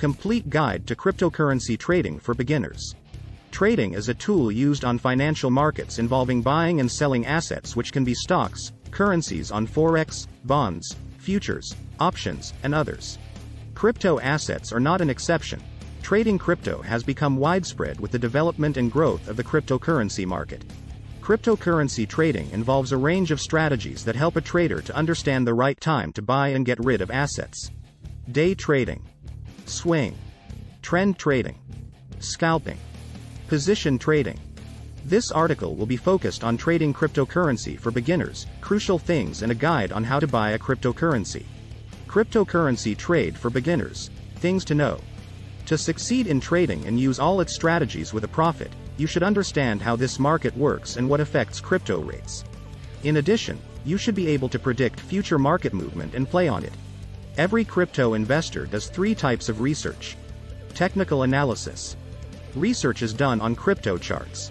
Complete Guide to Cryptocurrency Trading for Beginners. Trading is a tool used on financial markets involving buying and selling assets, which can be stocks, currencies on Forex, bonds, futures, options, and others. Crypto assets are not an exception. Trading crypto has become widespread with the development and growth of the cryptocurrency market. Cryptocurrency trading involves a range of strategies that help a trader to understand the right time to buy and get rid of assets. Day trading, swing, trend trading, scalping, position trading. This article will be focused on trading cryptocurrency for beginners, crucial things and a guide on how to buy a cryptocurrency. Cryptocurrency trade for beginners, things to know. To succeed in trading and use all its strategies with a profit, you should understand how this market works and what affects crypto rates. In addition, you should be able to predict future market movement and play on it. Every crypto investor does 3 types of research. Technical analysis. Research is done on crypto charts.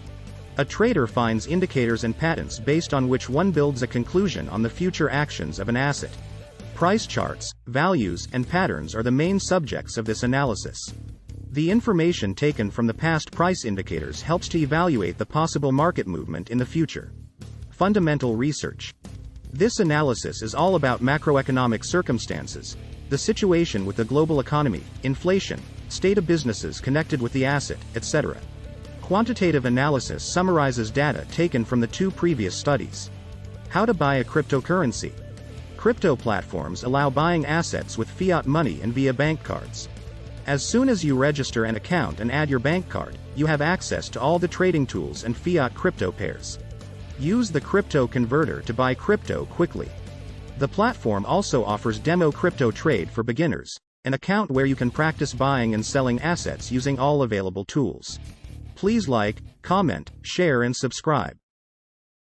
A trader finds indicators and patterns based on which one builds a conclusion on the future actions of an asset. Price charts, values, and patterns are the main subjects of this analysis. The information taken from the past price indicators helps to evaluate the possible market movement in the future. Fundamental research. This analysis is all about macroeconomic circumstances, the situation with the global economy, inflation, state of businesses connected with the asset, etc. Quantitative analysis summarizes data taken from the 2 previous studies. How to buy a cryptocurrency. Crypto platforms allow buying assets with fiat money and via bank cards. As soon as you register an account and add your bank card, you have access to all the trading tools and fiat crypto pairs. Use the crypto converter to buy crypto quickly. The platform also offers demo crypto trade for beginners, an account where you can practice buying and selling assets using all available tools. Please like, comment, share and subscribe.